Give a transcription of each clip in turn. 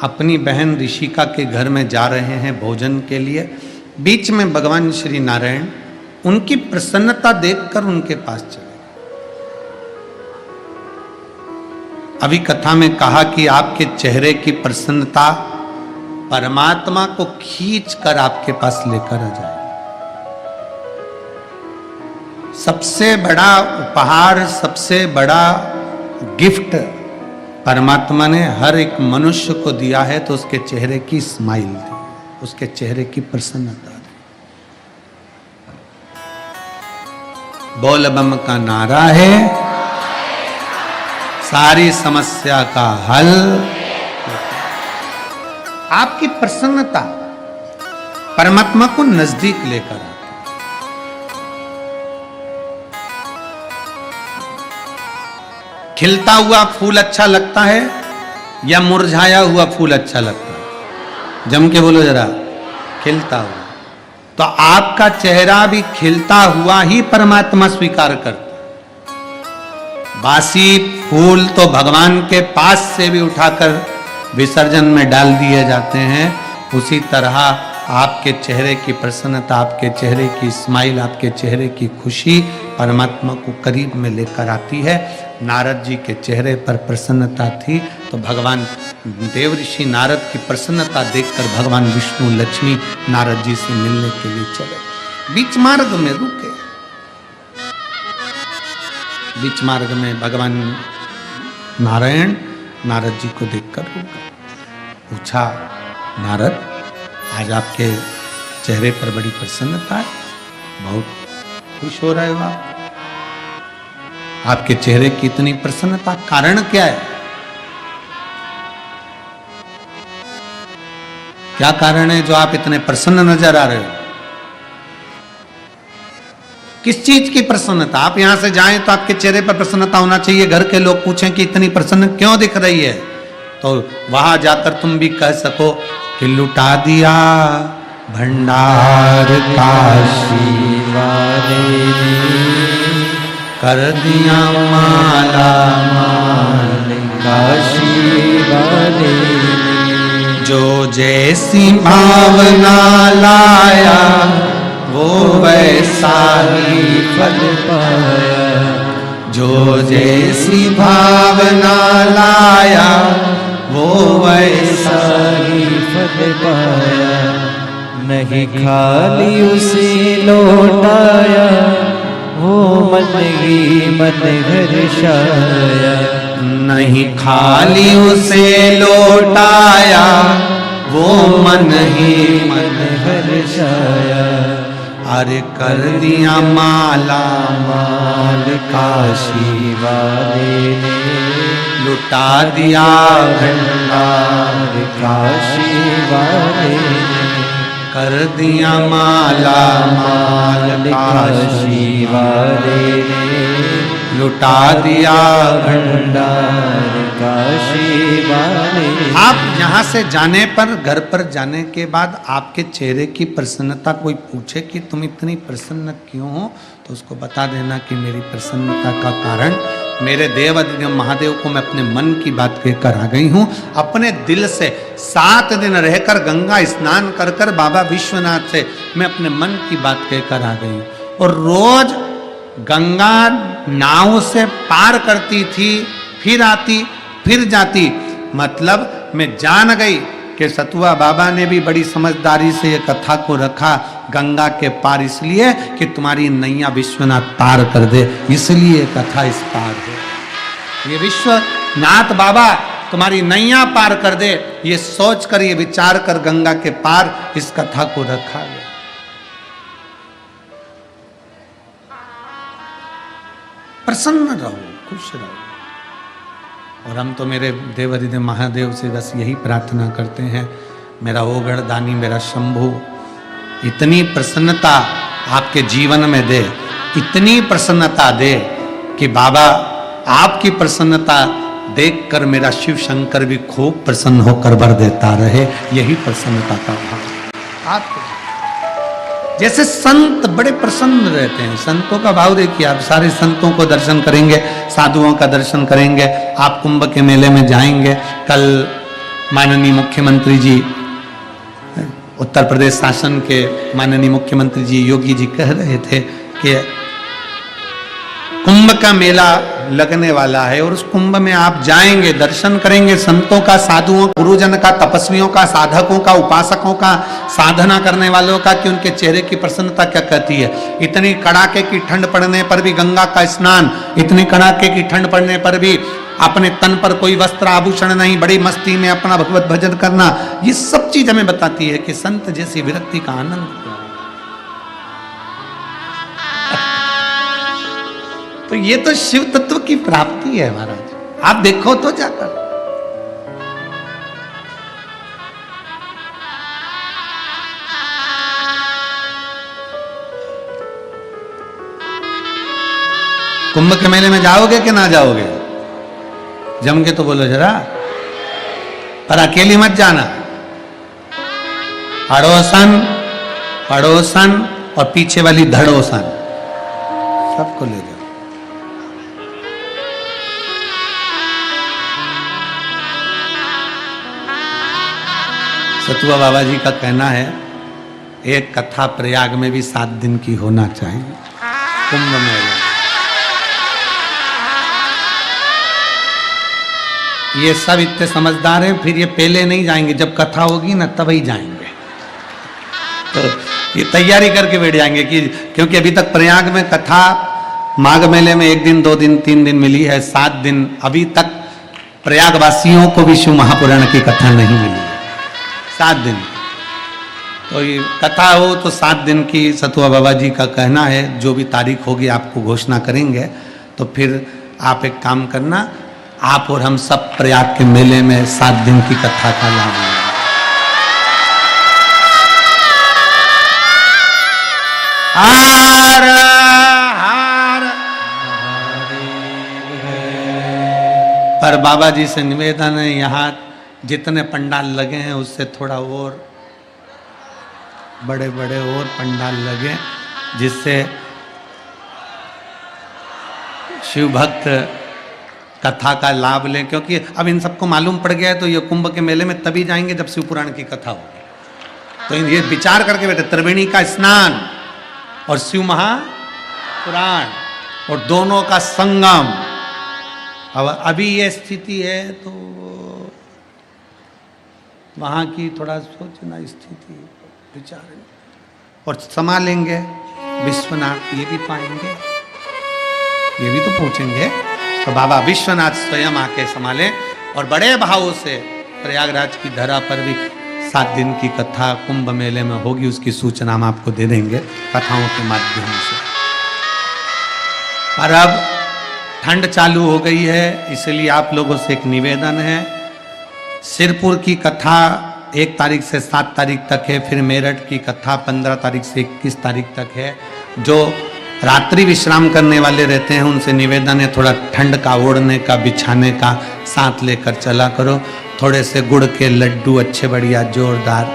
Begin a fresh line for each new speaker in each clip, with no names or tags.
अपनी बहन ऋषिका के घर में जा रहे हैं भोजन के लिए। बीच में भगवान श्री नारायण उनकी प्रसन्नता देखकर उनके पास चले। अभी कथा में कहा कि आपके चेहरे की प्रसन्नता परमात्मा को खींच कर आपके पास लेकर आ जाए। सबसे बड़ा उपहार, सबसे बड़ा गिफ्ट परमात्मा ने हर एक मनुष्य को दिया है, तो उसके चेहरे की स्माइल दी, उसके चेहरे की प्रसन्नता दी। बोल बम का नारा है, सारी समस्या का हल। आपकी प्रसन्नता परमात्मा को नजदीक लेकर आती। खिलता हुआ फूल अच्छा लगता है या मुरझाया हुआ फूल अच्छा लगता है? जम के बोलो जरा। खिलता हुआ। तो आपका चेहरा भी खिलता हुआ ही परमात्मा स्वीकार करता। बासी फूल तो भगवान के पास से भी उठाकर विसर्जन में डाल दिए जाते हैं। उसी तरह आपके चेहरे की प्रसन्नता, आपके चेहरे की स्माइल, आपके चेहरे की खुशी परमात्मा को करीब में लेकर आती है। नारद जी के चेहरे पर प्रसन्नता थी, तो भगवान देवऋषि नारद की प्रसन्नता देखकर भगवान विष्णु लक्ष्मी नारद जी से मिलने के लिए चले। बीच मार्ग में रुके। बीच मार्ग में भगवान नारायण नारद जी को देखकर रुका। पूछा, नारद आज आपके चेहरे पर बड़ी प्रसन्नता है, बहुत खुश हो रहे हो आप। आपके चेहरे की इतनी प्रसन्नता, कारण क्या है? क्या कारण है जो आप इतने प्रसन्न नजर आ रहे हो? किस चीज की प्रसन्नता? आप यहां से जाएं तो आपके चेहरे पर प्रसन्नता होना चाहिए। घर के लोग पूछें कि इतनी प्रसन्न क्यों दिख रही है, तो वहां जाकर तुम भी कह सको कि लुटा दिया भंडार काशी वाले ने, कर दिया माला माल काशी वाले ने। जो जैसी भावना लाया वो वैसा ही फल पाया। जो जैसी भावना लाया वो वैसा ही फल पाया। नहीं खाली उसे लौटाया वो मन ही मन हर्षाया। नहीं खाली उसे लौटाया वो मन ही मन हर्षाया। अरे कर दिया माला माल काशी वाले ने, लुटा दिया भंडार काशी वाले ने। कर दिया माला माल काशी वाले ने, लुटा दिया भंडार काशी वाले। आप यहाँ से जाने पर, घर पर जाने के बाद आपके चेहरे की प्रसन्नता कोई पूछे कि तुम इतनी प्रसन्न क्यों हो, तो उसको बता देना कि मेरी प्रसन्नता का कारण मेरे देव अधिदेव महादेव को मैं अपने मन की बात कहकर आ गई हूँ। अपने दिल से 7 दिन रहकर गंगा स्नान कर कर बाबा विश्वनाथ से मैं अपने मन की बात कहकर आ गई हूँ। और रोज गंगा नाव से पार करती थी, फिर आती फिर जाती। मतलब मैं जान गई कि सतुआ बाबा ने भी बड़ी समझदारी से ये कथा को रखा गंगा के पार, इसलिए कि तुम्हारी नैया विश्वनाथ पार कर दे, इसलिए कथा इस पार है। ये विश्वनाथ बाबा तुम्हारी नैया पार कर दे, ये सोच कर, ये विचार कर गंगा के पार इस कथा को रखा गया। प्रसन्न रहो, खुश रहो। और हम तो मेरे देव अधिदेव महादेव से बस यही प्रार्थना करते हैं, मेरा ओगढ़ दानी, मेरा शंभु इतनी प्रसन्नता आपके जीवन में दे, इतनी प्रसन्नता दे कि बाबा आपकी प्रसन्नता देखकर मेरा शिव शंकर भी खूब प्रसन्न होकर वर देता रहे। यही प्रसन्नता का भाव। आपको जैसे संत बड़े प्रसन्न रहते हैं, संतों का भाव देखिए। आप सारे संतों को दर्शन करेंगे, साधुओं का दर्शन करेंगे, आप कुंभ के मेले में जाएंगे। कल माननीय मुख्यमंत्री जी, उत्तर प्रदेश शासन के माननीय मुख्यमंत्री जी योगी जी कह रहे थे कि कुंभ का मेला लगने वाला है और उस कुंभ में आप जाएंगे, दर्शन करेंगे संतों का, साधुओं, गुरुजन का, तपस्वियों का, साधकों का, उपासकों का, साधना करने वालों का, कि उनके चेहरे की प्रसन्नता क्या कहती है। इतनी कड़ाके की ठंड पड़ने पर भी गंगा का स्नान, इतनी कड़ाके की ठंड पड़ने पर भी अपने तन पर कोई वस्त्र आभूषण नहीं, बड़ी मस्ती में अपना भगवत भजन करना, ये सब चीज हमें बताती है कि संत जैसी विरक्ति का आनंद क्या है। तो ये तो शिव तत्व की प्राप्ति है महाराज, आप देखो तो जाकर। कुंभ के मेले में जाओगे कि ना जाओगे? जम के तो बोलो जरा, पर अकेली मत जाना, अड़ोसन पड़ोसन और पीछे वाली धड़ोसन सबको ले जाओ। सतुआ बाबा जी का कहना है एक कथा प्रयाग में भी 7 दिन की होना चाहिए, कुंभ मेला। ये सब इतने समझदार हैं, फिर ये पहले नहीं जाएंगे, जब कथा होगी ना तभी जाएंगे। तो ये तैयारी करके बैठ जाएंगे कि क्योंकि अभी तक प्रयाग में कथा माघ मेले में 1 दिन 2 दिन 3 दिन मिली है, 7 दिन अभी तक प्रयागवासियों को भी शिव महापुराण की कथा नहीं मिली है, 7 दिन। तो ये कथा हो तो 7 दिन की सतुआ बाबा जी का कहना है, जो भी तारीख होगी आपको घोषणा करेंगे। तो फिर आप एक काम करना, आप और हम सब प्रयाग के मेले में 7 दिन की कथा का लाभ लेंगे। हार हार पर बाबा जी से निवेदन है, यहाँ जितने पंडाल लगे हैं उससे थोड़ा और बड़े बड़े और पंडाल लगे, जिससे शिव भक्त कथा का लाभ लें। क्योंकि अब इन सबको मालूम पड़ गया है तो ये कुंभ के मेले में तभी जाएंगे जब शिव पुराण की कथा होगी। तो ये विचार करके बैठे, त्रिवेणी का स्नान और शिव महापुराण और दोनों का संगम। अब अभी ये स्थिति है तो वहाँ की थोड़ा सोचना स्थिति विचार और संभालेंगे। विश्वनाथ ये भी पाएंगे, ये भी तो पूछेंगे, तो बाबा विश्वनाथ स्वयं आके संभालें। और बड़े भाव से प्रयागराज की धरा पर भी 7 दिन की कथा कुंभ मेले में होगी, उसकी सूचना हम आपको दे देंगे कथाओं के माध्यम से। पर अब ठंड चालू हो गई है, इसलिए आप लोगों से एक निवेदन है, सिरपुर की कथा 1 तारीख से 7 तारीख तक है, फिर मेरठ की कथा 15 तारीख से 21 तारीख तक है। जो रात्रि विश्राम करने वाले रहते हैं उनसे निवेदन है थोड़ा ठंड का ओढ़ने का, बिछाने का साथ लेकर चला करो। थोड़े से गुड़ के लड्डू अच्छे बढ़िया जोरदार,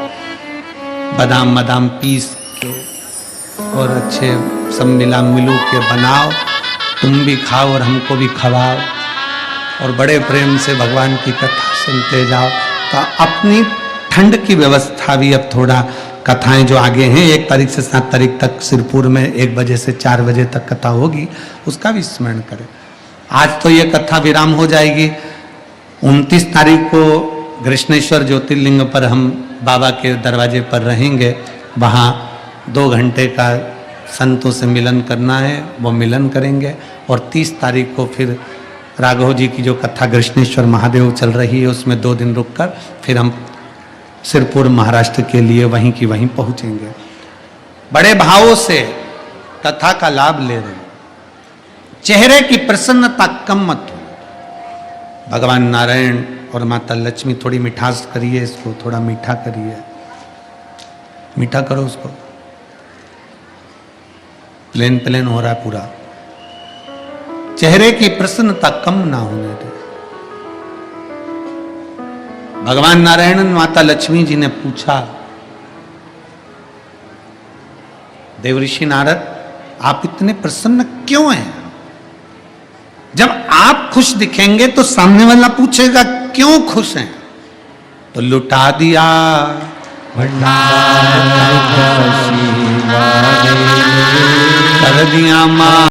बादाम बादाम पीस के और अच्छे सब मिलू के बनाओ, तुम भी खाओ और हमको भी खवाओ और बड़े प्रेम से भगवान की कथा सुनते जाओ। तो अपनी ठंड की व्यवस्था भी अब थोड़ा, कथाएं जो आगे हैं 1 तारीख से 7 तारीख तक सिरपुर में 1 बजे से 4 बजे तक कथा होगी, उसका भी स्मरण करें। आज तो ये कथा विराम हो जाएगी। 29 तारीख को कृष्णेश्वर ज्योतिर्लिंग पर हम बाबा के दरवाजे पर रहेंगे, वहाँ 2 घंटे का संतों से मिलन करना है, वो मिलन करेंगे। और 30 तारीख को फिर राघव जी की जो कथा कृष्णेश्वर महादेव चल रही है उसमें 2 दिन रुककर फिर हम सिरपुर महाराष्ट्र के लिए वहीं की वहीं पहुंचेंगे। बड़े भावों से कथा का लाभ ले रहे हैं। चेहरे की प्रसन्नता कम मत हो। भगवान नारायण और माता लक्ष्मी थोड़ी मिठास करिए, इसको थोड़ा मीठा करिए, मीठा करो उसको। प्लेन प्लेन हो रहा है पूरा, चेहरे की प्रसन्नता कम ना होने दे। भगवान नारायण माता लक्ष्मी जी ने पूछा, देवऋषि नारद आप इतने प्रसन्न क्यों हैं? जब आप खुश दिखेंगे तो सामने वाला पूछेगा क्यों खुश हैं? तो लुटा दिया
भंडार काशी वाले ने
कर दिया माँ